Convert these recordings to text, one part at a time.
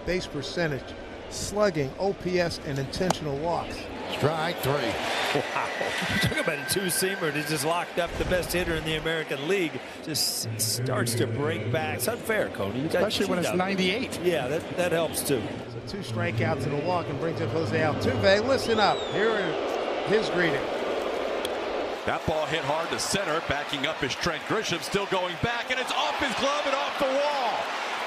base percentage, slugging, OPS, and intentional walks. Strike three. Wow. Talk about a two-seamer that just locked up the best hitter in the American League. Just starts to break back. It's unfair, Cody. Especially when it's 98. Yeah, that helps too. So 2 strikeouts and a walk, and brings up Jose Altuve. Listen up. Here is his greeting. That ball hit hard to center. Backing up is Trent Grisham, still going back, and it's off his glove and off the wall.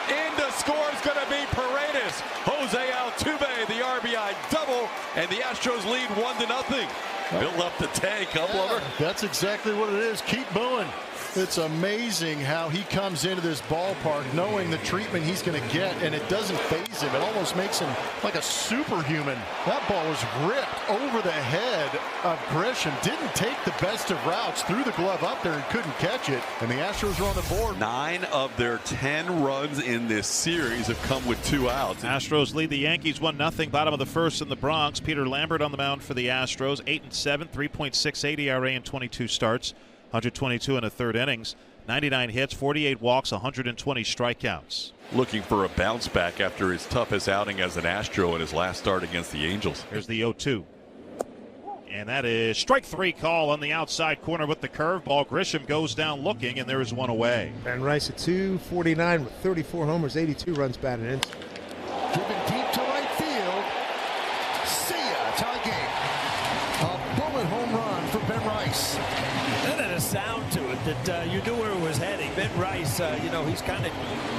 Into score is going to be Paredes. Jose Altuve, the RBI double, and the Astros lead 1-0. Build up the tank, Uploader. That's exactly what it is. Keep booing. It's amazing how he comes into this ballpark knowing the treatment he's going to get, and it doesn't faze him. It almost makes him like a superhuman. That ball was ripped over the head of Grisham. Didn't take the best of routes, threw the glove up there and couldn't catch it, and the Astros are on the board. 9 of their 10 runs in this series have come with 2 outs. Astros lead the Yankees 1-0, bottom of the first in the Bronx. Peter Lambert on the mound for the Astros, 8-7, 3.68 ERA in 22 starts. 122 in the third innings, 99 hits, 48 walks, 120 strikeouts. Looking for a bounce back after his toughest outing as an Astro in his last start against the Angels. Here's the 0-2. And that is strike 3 call on the outside corner with the curveball. Grisham goes down looking, and there is one away. Ben Rice at 249 with 34 homers, 82 runs batted in. Driven deep to right field. See ya. Tie game. A bullet home run for Ben Rice. That had a sound to it that you knew where it was heading. Ben Rice, he's kind of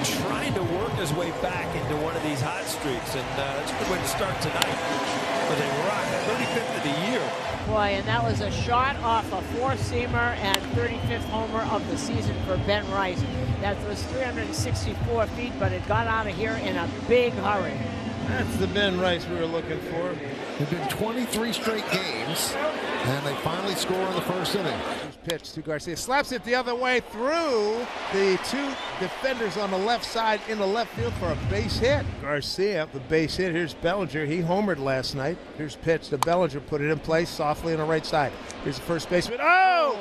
trying to work his way back into one of these hot streaks, and that's a good way to start tonight with a rock, 35th of the year. Boy, and that was a shot off a 4-seamer and 35th homer of the season for Ben Rice. That was 364 feet, but it got out of here in a big hurry. That's the Ben Rice we were looking for. It's been 23 straight games, and they finally score in the first inning. Pitch to Garcia, slaps it the other way through the 2 defenders on the left side in the left field for a base hit. Garcia, the base hit. Here's Bellinger. He homered last night. Here's pitch to Bellinger, put it in place softly on the right side. Here's the first baseman. Oh!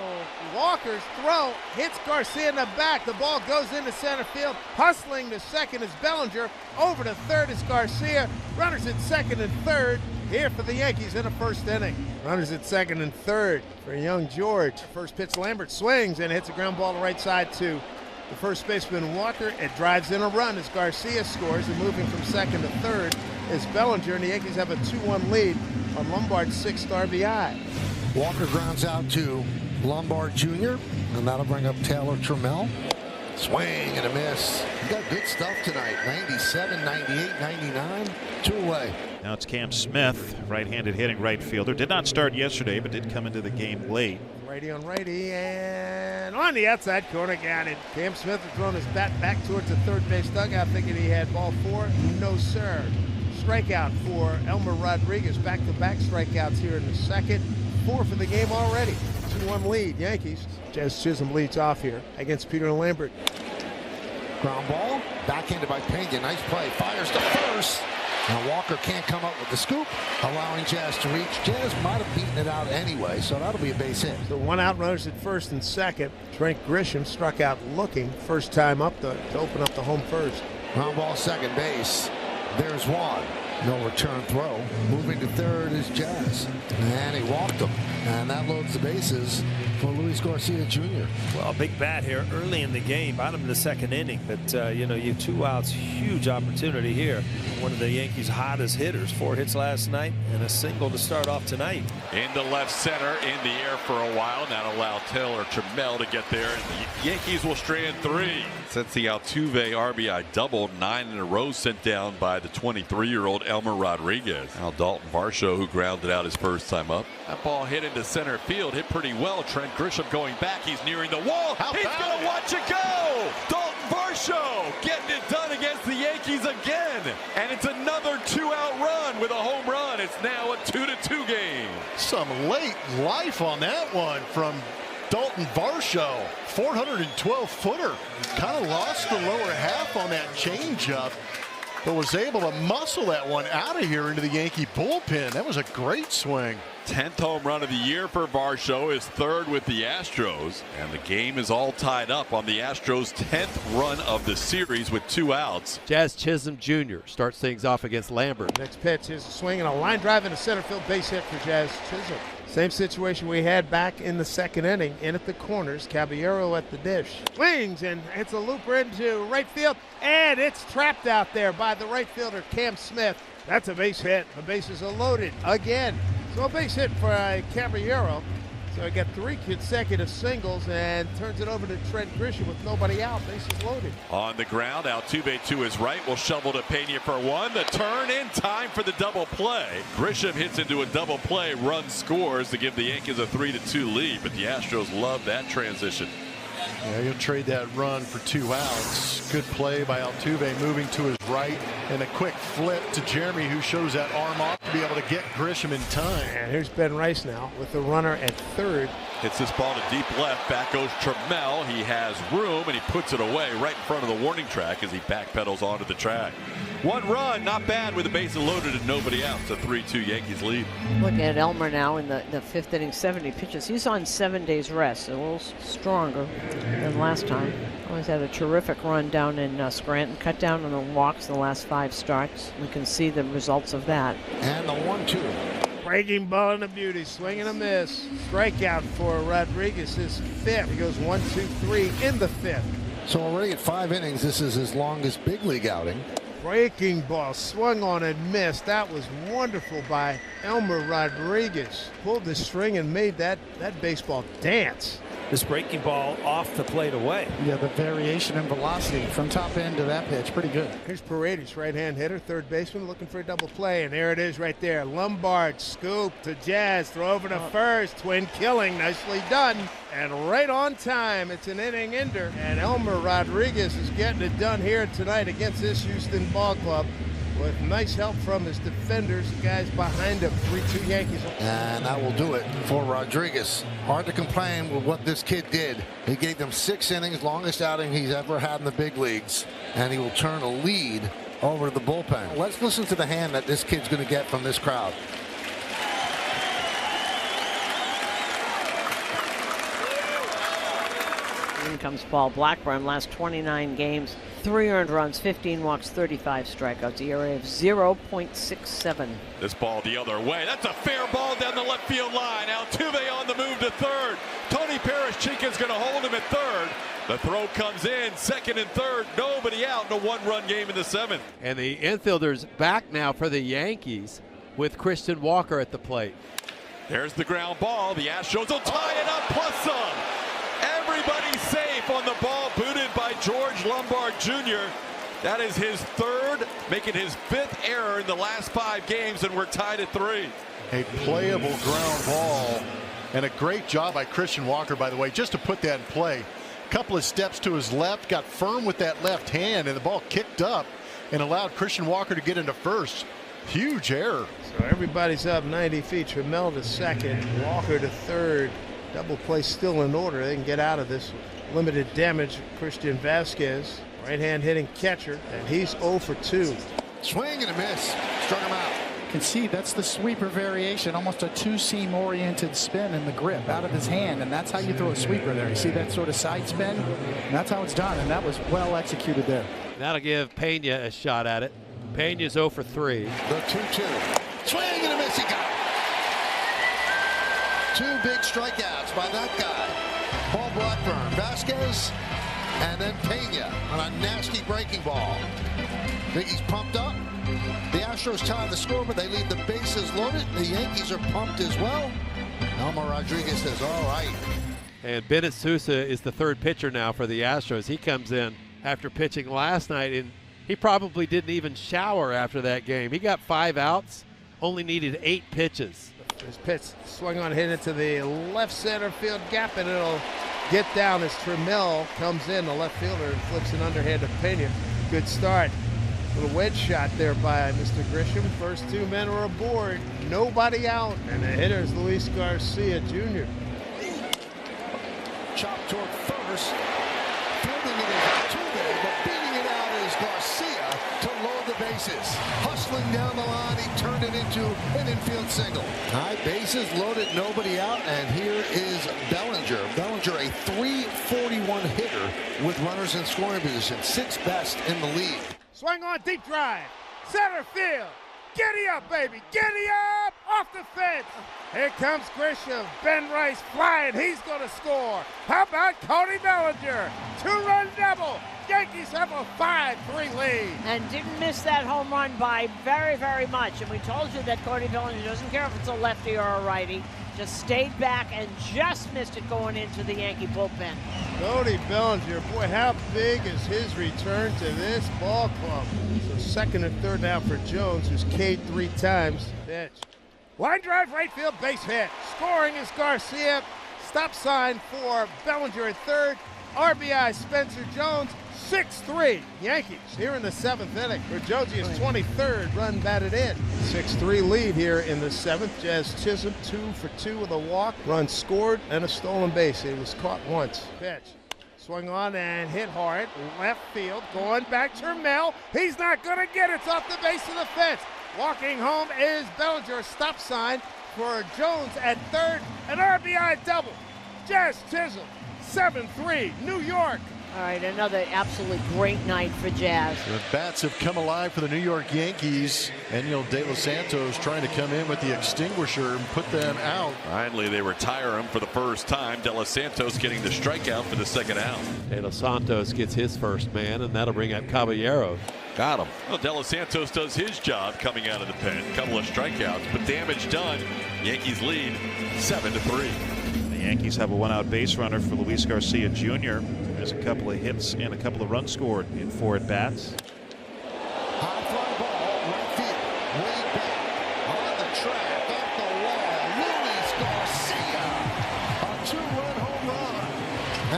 Walker's throw hits Garcia in the back. The ball goes into center field. Hustling to second is Bellinger. Over to third is Garcia. Runners at second and third here for the Yankees in the first inning. Runners at second and third for young George. First pitch, Lambert swings and hits a ground ball to right side to the first baseman Walker. It drives in a run as Garcia scores, and moving from second to third is Bellinger, and the Yankees have a 2-1 lead on Lombard's 6th RBI. Walker grounds out to Lombard Jr., and that'll bring up Taylor Trammell. Swing and a miss. You got good stuff tonight. 97, 98, 99, 2 away. Now it's Cam Smith, right-handed hitting right fielder. Did not start yesterday, but did come into the game late. Righty on righty, and on the outside corner, got it. Cam Smith had thrown his bat back towards the third base dugout, thinking he had ball 4. No, sir. Strikeout for Elmer Rodriguez. Back-to-back strikeouts here in the second. 4 for the game already. 2-1 lead, Yankees. Jazz Chisholm leads off here against Peter Lambert. Ground ball, backhanded by Pena. Nice play. Fires to first. Now Walker can't come up with the scoop, allowing Jazz to reach. Jazz might have beaten it out anyway, so that'll be a base hit. So 1 out, runners at first and second. Trent Grisham struck out looking. First time up to open up the home first. Ground ball, second base. There's one. No return throw. Moving to third is Jazz. And he walked him. And that loads the bases for Luis Garcia Jr. Well, big bat here early in the game, bottom of the second inning. But, you have 2 outs, huge opportunity here. One of the Yankees' hottest hitters. 4 hits last night and a single to start off tonight. Into left center, in the air for a while. Now allow Taylor Trammell to get there. And the Yankees will strand 3. Since the Altuve RBI doubled, 9 in a row sent down by the 23-year-old Elmer Rodriguez. Now Dalton Varsho, who grounded out his first time up. That ball hit into center field, hit pretty well. Trent Grisham going back. He's nearing the wall. He's going to watch it go. Dalton Varsho getting it done against the Yankees again. And it's another 2-out run with a home run. It's now a 2-2 game. Some late life on that one from Dalton Varsho. 412-footer. Kind of lost the lower half on that changeup. but was able to muscle that one out of here into the Yankee bullpen. That was a great swing. 10th home run of the year for Varsho, his third with the Astros, and the game is all tied up on the Astros' 10th run of the series with 2 outs. Jazz Chisholm Jr. starts things off against Lambert. Next pitch is a swing and a line drive into center field, base hit for Jazz Chisholm. Same situation we had back in the second inning. In at the corners, Caballero at the dish. Swings and it's a looper into right field, and it's trapped out there by the right fielder, Cam Smith. That's a base hit. The bases are loaded again. So a base hit for Caballero. So he got 3 consecutive singles and turns it over to Trent Grisham with nobody out. Bases loaded. On the ground, Altuve to his right will shovel to Pena for 1. The turn in time for the double play. Grisham hits into a double play. Run scores to give the Yankees a 3-2 lead. But the Astros love that transition. Yeah, he'll trade that run for 2 outs. Good play by Altuve moving to his right, and a quick flip to Jeremy, who shows that arm off to be able to get Grisham in time. And here's Ben Rice now with the runner at third. Hits this ball to deep left. Back goes Trammell. He has room, and he puts it away right in front of the warning track as he backpedals onto the track. 1 run, not bad with the bases loaded and nobody out. It's a 3-2 Yankees lead. Look at Elmer now in the 5th inning, 70 pitches. He's on 7 days rest, a little stronger than last time. Always had a terrific run down in Scranton. Cut down on the walks the last 5 starts. We can see the results of that. And the 1-2. Breaking ball and a beauty, swing and a miss. Strikeout for Rodriguez, his 5th. He goes 1, 2, 3 in the 5th. So already at 5 innings, this is his longest big league outing. Breaking ball, swung on and missed. That was wonderful by Elmer Rodriguez. Pulled the string and made that baseball dance. This breaking ball off the plate away. Yeah, the variation in velocity from top end to that pitch, pretty good. Here's Paredes, right-hand hitter, third baseman, looking for a double play, and there it is right there. Lombard, scoop to Jazz, throw over to first, twin killing, nicely done, and right on time. It's an inning ender, and Elmer Rodriguez is getting it done here tonight against this Houston ball club with nice help from his defenders, guys behind him. 3-2 Yankees. And that will do it for Rodriguez. Hard to complain with what this kid did. He gave them 6 innings, longest outing he's ever had in the big leagues, and he will turn a lead over to the bullpen. Let's listen to the hand that this kid's going to get from this crowd. In comes Paul Blackburn. Last 29 games, 3 earned runs, 15 walks, 35 strikeouts, ERA of 0.67. This ball the other way. That's a fair ball down the left field line. Altuve on the move to third. Tony Perez-Chica's going to hold him at third. The throw comes in, second and third. Nobody out in a 1-run game in the 7th. And the infielders back now for the Yankees with Christian Walker at the plate. There's the ground ball. The Astros will tie it up plus some. Everybody's safe on the ball, booted by George Lombard Jr. That is his 3rd, making his 5th error in the last 5 games, and we're tied at 3. A playable ground ball, and a great job by Christian Walker, by the way, just to put that in play. Couple of steps to his left, got firm with that left hand, and the ball kicked up and allowed Christian Walker to get into first. Huge error. So everybody's up 90 feet. Trammell to second, Walker to third. Double play still in order. They can get out of this limited damage. Christian Vasquez, right-hand hitting catcher, and he's 0 for 2. Swing and a miss. Struck him out. You can see that's the sweeper variation, almost a 2-seam oriented spin in the grip out of his hand, and that's how you throw a sweeper there. You see that sort of side spin? And that's how it's done, and that was well executed there. That'll give Pena a shot at it. Pena's 0 for 3. The 2-2. Swing and a miss. He got it. 2 big strikeouts by that guy. Paul Blackburn, Vasquez, and then Pena on a nasty breaking ball. Biggie's pumped up. The Astros tie the score, but they leave the bases loaded. The Yankees are pumped as well. Elmer Rodriguez says, all right. And Bennett Sousa is the 3rd pitcher now for the Astros. He comes in after pitching last night, and he probably didn't even shower after that game. He got 5 outs, only needed 8 pitches. His pitch swung on, hit into the left center field gap, and it'll get down as Trammell comes in, the left fielder, and flips an underhand to Pena. Good start. Little wedge shot there by Mr. Grisham. First 2 men are aboard. Nobody out. And the hitter is Luis Garcia Jr. Chop toward first. Fielding it is Altuve, but beating it out is Garcia to load the bases. Hustling down the line, he turned it into an infield single. High bases loaded, nobody out, and here is Bellinger. Bellinger, a .341 hitter with runners in scoring position, 6th best in the league. Swing on, deep drive, center field. Giddy up, baby, giddy up, off the fence. Here comes Grisham, Ben Rice flying, he's gonna score. How about Cody Bellinger? 2-run double. Yankees have a 5-3 lead. And didn't miss that home run by very, very much. And we told you that Cody Bellinger doesn't care if it's a lefty or a righty. Just stayed back and just missed it going into the Yankee bullpen. Cody Bellinger, boy, how big is his return to this ball club? So second and third now for Jones, who's K'd 3 times. Pitch. Line drive, right field, base hit. Scoring is Garcia. Stop sign for Bellinger at third. RBI Spencer Jones. 6-3 Yankees here in the 7th inning. For Jonesy, his 23rd run batted in. 6-3 lead here in the 7th. Jazz Chisholm 2 for 2 with a walk. Run scored and a stolen base. He was caught once. Pitch. Swung on and hit hard. Left field. Going back to Mel. He's not going to get it. It's off the base of the fence. Walking home is Bellinger. Stop sign for Jones at third. An RBI double. Jazz Chisholm 7-3 New York. All right, another absolutely great night for Jazz. The bats have come alive for the New York Yankees. Daniel De Los Santos trying to come in with the extinguisher and put them out. Finally, they retire him for the first time. De Los Santos getting the strikeout for the second out. De Los Santos gets his first man, and that'll bring up Caballero. Got him. Well, De Los Santos does his job coming out of the pen. Couple of strikeouts, but damage done. Yankees lead 7-3. The Yankees have a one-out base runner for Luis Garcia Jr. There's a couple of hits and a couple of runs scored in 4 at-bats. High fly ball, right field, way back, on the track, off the wall, Luis Garcia, a 2-run home run,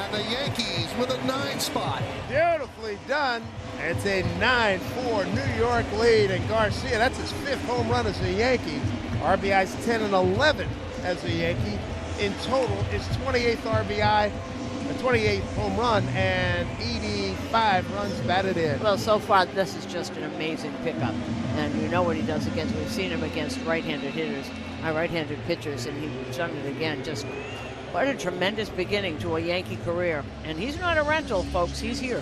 and the Yankees with a 9 spot. Beautifully done. It's a 9-4 New York lead, and Garcia, that's his 5th home run as a Yankee. RBI's 10 and 11 as a Yankee. In total, his 28th RBI, a 28th home run, and 85 runs batted in. Well, so far, this is just an amazing pickup. And you know what he does against, we've seen him against right-handed hitters, right-handed pitchers, and he's done it again. Just what a tremendous beginning to a Yankee career. And he's not a rental, folks. He's here.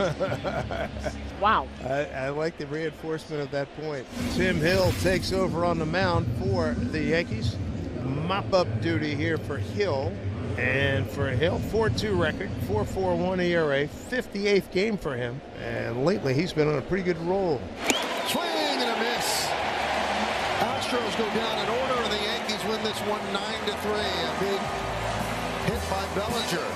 Wow. I like the reinforcement of that point. Tim Hill takes over on the mound for the Yankees. Mop-up duty here for Hill. And for Hill, 4.2 record, 4.41 ERA, 58th game for him. And lately, he's been on a pretty good roll. Swing and a miss. Astros go down in order, and the Yankees win this one 9-3. A big hit by Bellinger.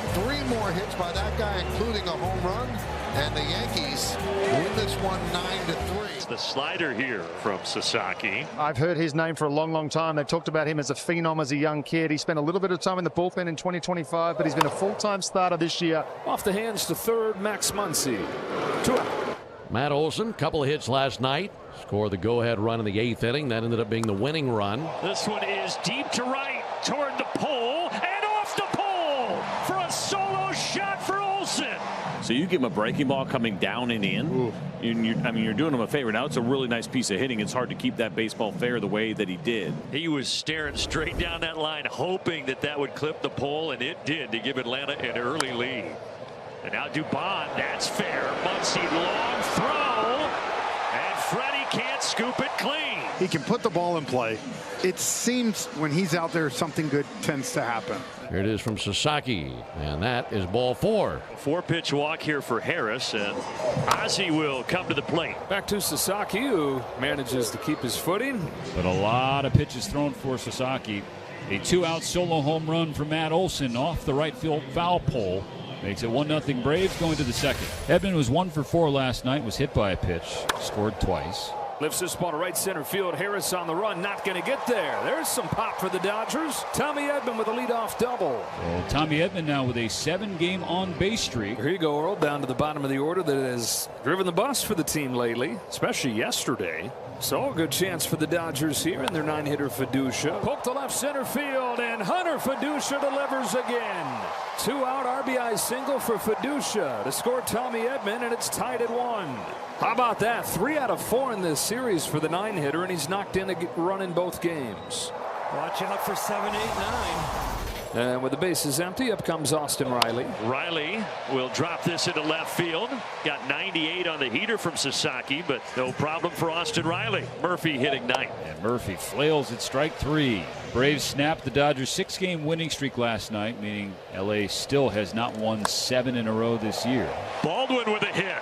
3 more hits by that guy, including a home run. And the Yankees win this one 9-3. It's the slider here from Sasaki. I've heard his name for a long, long time. They've talked about him as a phenom as a young kid. He spent a little bit of time in the bullpen in 2025, but he's been a full-time starter this year. Off the hands to third, Max Muncy. 2 out. Matt Olson, couple of hits last night. Scored the go-ahead run in the 8th inning. That ended up being the winning run. This one is deep to right toward the pole and off the pole for a solo shot for Olson. So you give him a breaking ball coming down and in. You're doing him a favor. Now it's a really nice piece of hitting. It's hard to keep that baseball fair the way that he did. He was staring straight down that line, hoping that that would clip the pole, and it did to give Atlanta an early lead. And now Dubon, that's fair. Muncy, long throw, and Freddie can't scoop it clean. He can put the ball in play. It seems when he's out there, something good tends to happen. Here it is from Sasaki, and that is ball 4. 4-pitch walk here for Harris, and Ozzie will come to the plate. Back to Sasaki, who manages to keep his footing. But a lot of pitches thrown for Sasaki. A 2-out solo home run for Matt Olson off the right field foul pole. Makes it 1-0 Braves going to the second. Edman was 1 for 4 last night, was hit by a pitch, scored twice. Lifts this ball to right center field. Harris on the run, not going to get there. There's some pop for the Dodgers. Tommy Edman with a leadoff double. Well, Tommy Edman now with a 7-game on-base streak. Here you go, Earl, down to the bottom of the order that has driven the bus for the team lately, especially yesterday. So a good chance for the Dodgers here in their 9-hitter Fiducia. Poke to left center field, and Hunter Fiducia delivers again. 2-out RBI single for Fiducia to score Tommy Edman, and it's tied at 1. How about that? 3 out of 4 in this series for the 9-hitter, and he's knocked in a run in both games. Watch out for 7, 8, 9. And with the bases empty, up comes Austin Riley. Riley will drop this into left field. Got 98 on the heater from Sasaki, but no problem for Austin Riley. Murphy hitting 9th. And Murphy flails at strike 3. Braves snapped the Dodgers' 6-game winning streak last night, meaning LA still has not won 7 in a row this year. Baldwin with a hit.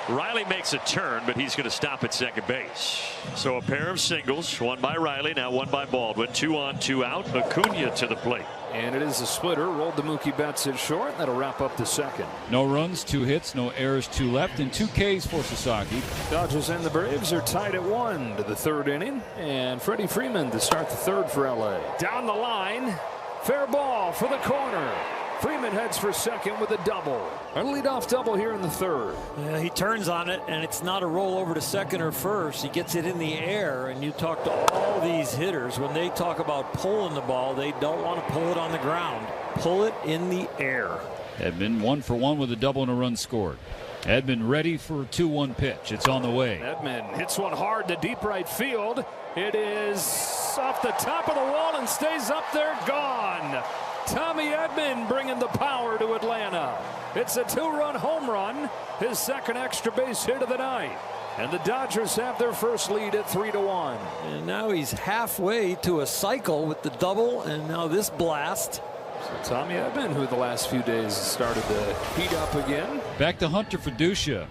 Riley makes a turn, but he's going to stop at second base. So a pair of singles, one by Riley, now one by Baldwin. 2 on, 2 out. Acuna to the plate. And it is a splitter. Rolled to Mookie Betts at short. That'll wrap up the second. No runs, 2 hits, no errors, 2 left, and 2 Ks for Sasaki. Dodgers and the Braves are tied at 1 to the 3rd inning. And Freddie Freeman to start the 3rd for LA. Down the line. Fair ball for the corner. Freeman heads for second with a double. A leadoff double here in the 3rd. Yeah, he turns on it, and it's not a roll over to second or first. He gets it in the air, and you talk to all these hitters. When they talk about pulling the ball, they don't want to pull it on the ground. Pull it in the air. Edman 1 for 1 with a double and a run scored. Edman ready for a 2-1 pitch. It's on the way. Edman hits one hard to deep right field. It is off the top of the wall and stays up there. Gone. Tommy Edman bringing the power to Atlanta. It's a 2-run home run, his 2nd extra base hit of the night. And the Dodgers have their first lead at 3-1. And now he's halfway to a cycle with the double, and now this blast. So Tommy Edman, who the last few days has started to heat up again. Back to Hunter Fiducia.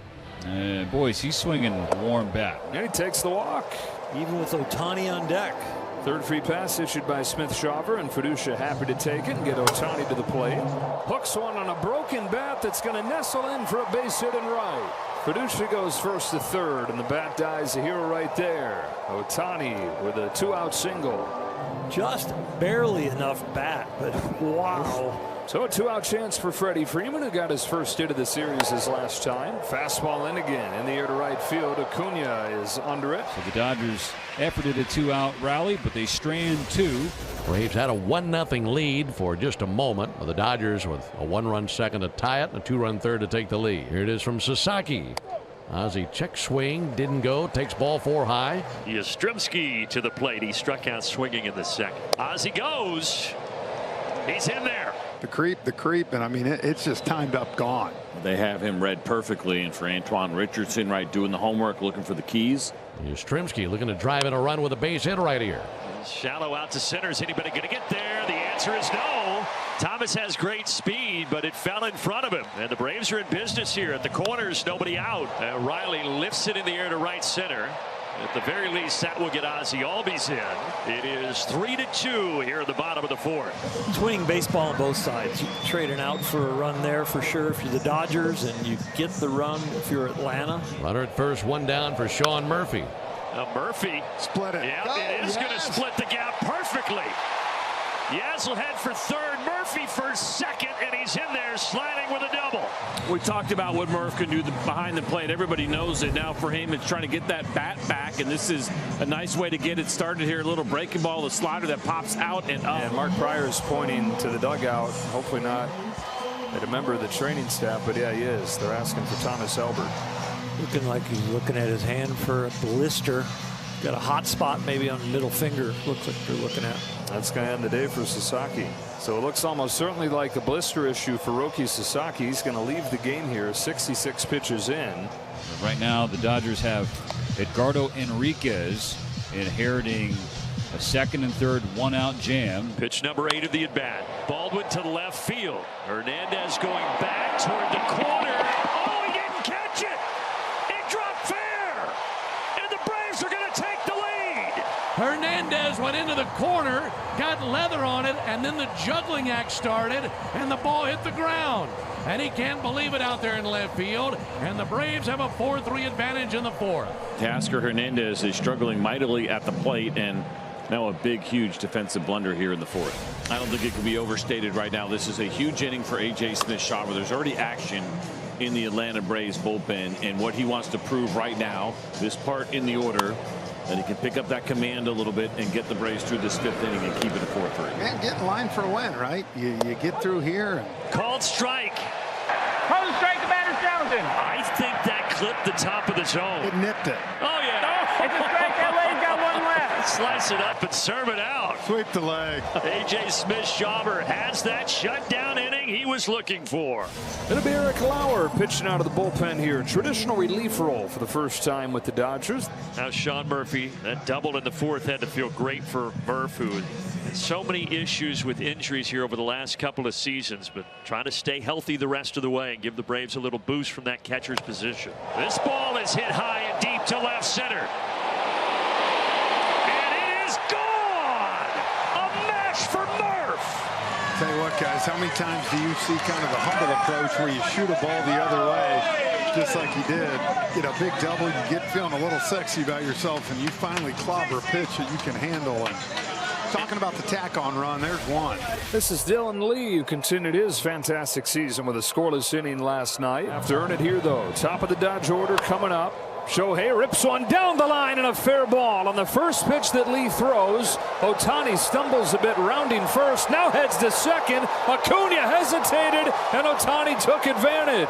And boys, he's swinging a warm bat. And he takes the walk. Even with Ohtani on deck. 3rd free pass issued by Smith-Shawver, and Fiducia happy to take it and get Ohtani to the plate. Hooks one on a broken bat that's going to nestle in for a base hit and right. Fiducia goes first to 3rd, and the bat dies a hero right there. Ohtani with a 2-out single. Just barely enough bat, but wow. So a 2-out chance for Freddie Freeman, who got his first hit of the series his last time. Fastball in again in the air to right field. Acuna is under it. So the Dodgers efforted a 2-out rally, but they strand 2. Braves had a 1-0 lead for just a moment, with the Dodgers with a 1-run second to tie it and a 2-run third to take the lead. Here it is from Sasaki. Ozzie check swing, didn't go, takes ball 4 high. Yastrzemski to the plate. He struck out swinging in the 2nd. Ozzie goes. He's in there. The creep, and I mean, it's just timed up, gone. They have him read perfectly, and for Antoine Richardson, right, doing the homework, looking for the keys. Yastrzemski looking to drive in a run with a base hit right here. Shallow out to center. Is anybody going to get there? The answer is no. Thomas has great speed, but it fell in front of him. And the Braves are in business here. At the corners, nobody out. Riley lifts it in the air to right center. At the very least, that will get Ozzie Albies in. It is 3-2 here at the bottom of the 4th. It's winning baseball on both sides. You trade an out for a run there for sure if you're the Dodgers, and you get the run if you're Atlanta. Runner at first, 1 down for Sean Murphy. Murphy split it. Yeah, it is going to split the gap perfectly. Yaz will head for 3rd. Murphy for 2nd, and he's in there sliding with a double. We talked about what Murph can do behind the plate. Everybody knows it. Now for him, it's trying to get that bat back, and this is a nice way to get it started here. A little breaking ball, the slider that pops out and up. And Mark Pryor is pointing to the dugout. Hopefully not at a member of the training staff, but yeah, he is. They're asking for Thomas Elbert. Looking like he's looking at his hand for a blister. Got a hot spot maybe on the middle finger. Looks like they're looking at. That's going to end the day for Sasaki. So it looks almost certainly like a blister issue for Roki Sasaki. He's going to leave the game here 66 pitches in. Right now the Dodgers have Edgardo Enriquez inheriting a 2nd and 3rd 1-out jam. Pitch number 8 of the at-bat. Baldwin to left field. Hernandez going back toward the corner. Oh, he didn't catch it. It dropped fair. And the Braves are going to take the lead. Hernandez went into the corner, got leather on it, and then the juggling act started, and the ball hit the ground. And he can't believe it out there in left field, and the Braves have a 4-3 advantage in the 4th. Tasker Hernandez is struggling mightily at the plate, and now a big, huge defensive blunder here in the 4th. I don't think it can be overstated right now. This is a huge inning for A.J. Smith-Shawver. There's already action in the Atlanta Braves bullpen, and what he wants to prove right now, this part in the order, that he can pick up that command a little bit and get the Braves through this 5th inning and keep it a 4-3. Man, get in line for a win, right? You get through here. Called strike. Called strike to batter Johnson. I think that clipped the top of the zone. It nipped it. Oh, yeah. It's a strike. That leg got one left. Slice it up and serve it out. Sweep the leg. A.J. Smith-Shawver has that shutdown inning he was looking for. It'll be Eric Lauer pitching out of the bullpen here. Traditional relief role for the first time with the Dodgers. Now Sean Murphy, that doubled in the fourth, had to feel great for Murph, who had so many issues with injuries here over the last couple of seasons, but trying to stay healthy the rest of the way and give the Braves a little boost from that catcher's position. This ball is hit high and deep to left center. And it is gone! A match for Murph! Tell you what, guys, how many times do you see kind of the humble approach where you shoot a ball the other way, just like he did, get a big double, you get feeling a little sexy about yourself, and you finally clobber a pitch that you can handle. And talking about the tack-on run, there's one. This is Dylan Lee, who continued his fantastic season with a scoreless inning last night. Have to earn it here, though. Top of the Dodge order coming up. Shohei rips one down the line and a fair ball on the first pitch that Lee throws. Ohtani stumbles a bit, rounding first, now heads to second. Acuna hesitated, and Ohtani took advantage.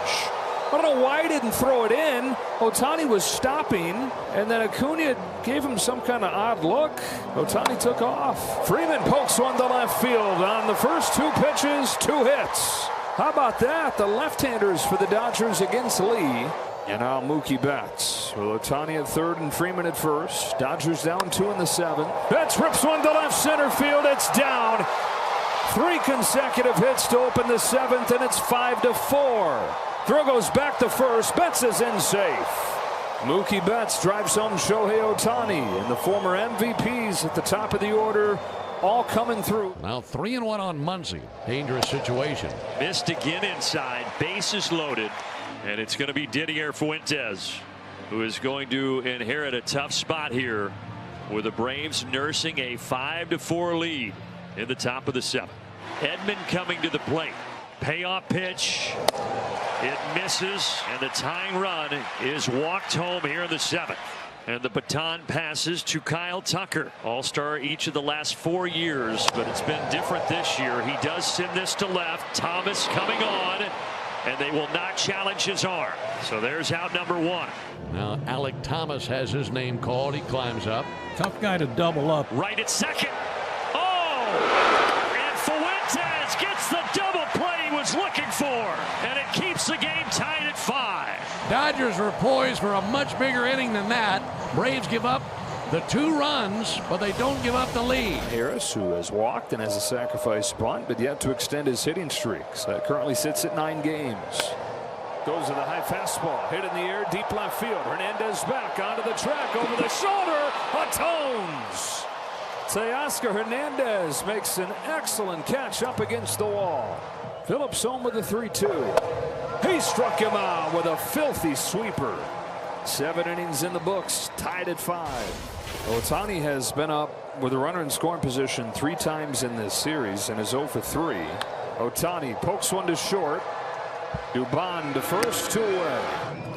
I don't know why he didn't throw it in. Ohtani was stopping, and then Acuna gave him some kind of odd look. Ohtani took off. Freeman pokes one to left field on the first two pitches, 2 hits. How about that? The left-handers for the Dodgers against Lee. And now Mookie Betts with Ohtani at third and Freeman at first. Dodgers down 2 in the 7th. Betts rips one to left center field. It's down. 3 consecutive hits to open the 7th, and it's 5-4. Throw goes back to first. Betts is in safe. Mookie Betts drives home Shohei Ohtani, and the former MVPs at the top of the order all coming through. Now 3-1 on Muncy. Dangerous situation. Missed again inside. Bases loaded. And it's going to be Didier Fuentes, who is going to inherit a tough spot here with the Braves nursing a 5-4 lead in the top of the 7th. Edman coming to the plate. Payoff pitch. It misses, and the tying run is walked home here in the 7th. And the baton passes to Kyle Tucker, all-star each of the last 4 years, but it's been different this year. He does send this to left. Thomas coming on, and they will not challenge his arm. So there's out number 1. Now Alec Thomas has his name called. He climbs up. Tough guy to double up. Right at second. Oh! And Fuentes gets the double play he was looking for. And it keeps the game tied at 5. Dodgers were poised for a much bigger inning than that. Braves give up the 2 runs, but they don't give up the lead. Harris, who has walked and has a sacrifice bunt, but yet to extend his hitting streaks. That currently sits at 9 games. Goes to the high fastball, hit in the air, deep left field. Hernandez back onto the track, over the shoulder, atones. Teoscar Hernandez makes an excellent catch up against the wall. Phillips home with a 3-2. He struck him out with a filthy sweeper. 7 innings in the books, tied at 5. Ohtani has been up with a runner in scoring position 3 times in this series and is 0 for 3. Ohtani pokes one to short. Dubon to first, 2 away.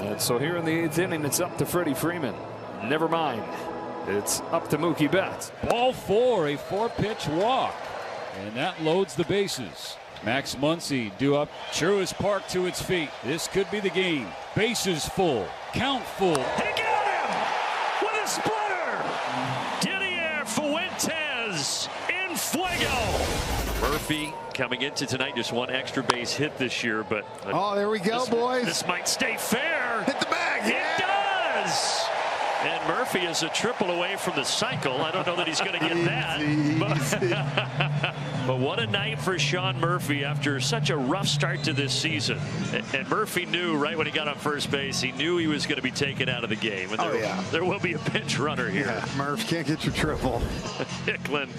And so here in the 8th inning, it's up to Freddie Freeman. Never mind. It's up to Mookie Betts. Ball 4, a 4-pitch walk. And that loads the bases. Max Muncy due up Truist Park to its feet. This could be the game. Bases full. Count full. He got him with a splitter. Didier Fuentes in fuego. Murphy coming into tonight, just 1 extra base hit this year, but oh, there we go, boys. This might stay fair. Hit the bag. It does. And Murphy is a triple away from the cycle. I don't know that he's going to get that. But what a night for Sean Murphy after such a rough start to this season. And Murphy knew right when he got on first base, he knew he was going to be taken out of the game. And there will be a pinch runner here. Yeah, Murph can't get your triple. Hicklin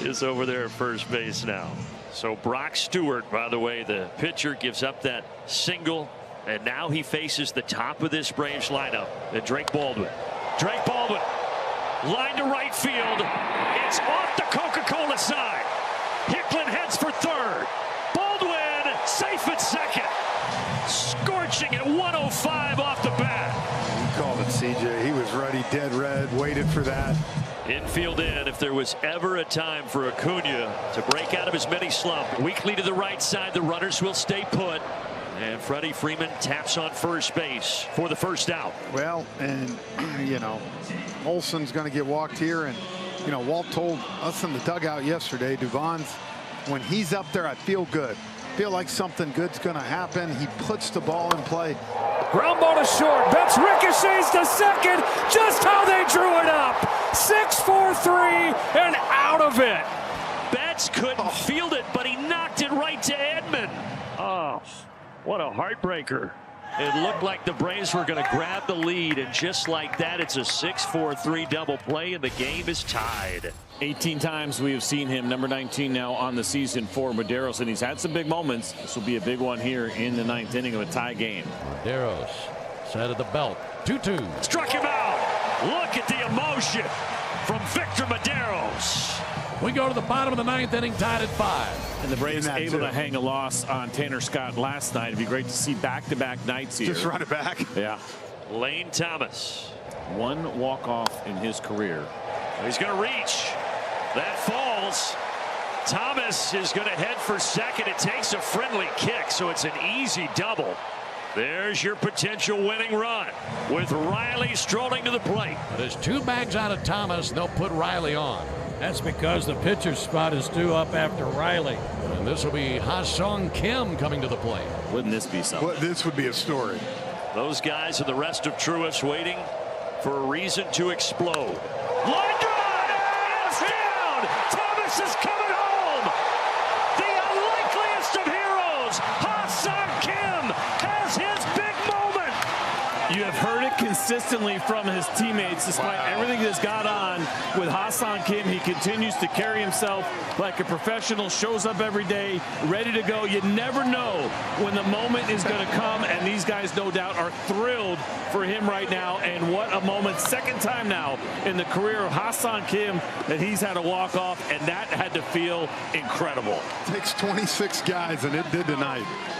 is over there at first base now. So Brock Stewart, by the way, the pitcher, gives up that single. And now he faces the top of this Braves lineup. And Drake Baldwin, line to right field. It's off the Coca-Cola side. Hicklin heads for third. Baldwin safe at second. Scorching at 105 off the bat. You called it, CJ. He was ready, dead red, waited for that. Infield in. If there was ever a time for Acuna to break out of his mini slump, weakly to the right side, the runners will stay put. And Freddie Freeman taps on first base for the first out. Well, and you know, Olson's going to get walked here, and you know, Walt told us in the dugout yesterday, Dubon's, when he's up there, I feel good. Feel like something good's going to happen. He puts the ball in play. Ground ball to short. Betts ricochets to second. Just how they drew it up. 6-4-3 and out of it. Betts couldn't field it, but he knocked it right to Edman. Oh, what a heartbreaker. It looked like the Braves were going to grab the lead, and just like that, it's a 6-4-3 double play, and the game is tied. 18 times we have seen him, number 19 now on the season for Medeiros, and he's had some big moments. This will be a big one here in the 9th inning of a tie game. Medeiros set of the belt. 2-2. Struck him out. Look at the emotion from Victor Medeiros. We go to the bottom of the 9th inning, tied at 5. And the Braves able to hang a loss on Tanner Scott last night. It'd be great to see back-to-back nights here. Just run it back. Yeah. Lane Thomas. One walk-off in his career. He's going to reach. That falls. Thomas is going to head for second. It takes a friendly kick, so it's an easy double. There's your potential winning run with Riley strolling to the plate. There's 2 bags out of Thomas. They'll put Riley on. That's because the pitcher's spot is due up after Riley. And this will be Ha-Sung Kim coming to the plate. Wouldn't this be something? Well, this would be a story. Those guys and the rest of Truist waiting for a reason to explode. Line drive! It's down! Thomas is coming home! The unlikeliest of heroes! Ha-Sung Kim has his big moment! You have heard it consistently from his teammates, despite everything that's got on with Ha-Sung Kim. He continues to carry himself like a professional, shows up every day, ready to go. You never know when the moment is going to come, and these guys, no doubt, are thrilled for him right now. And what a moment. Second time now in the career of Ha-Sung Kim that he's had a walk-off, and that had to feel incredible. Takes 26 guys, and it did tonight.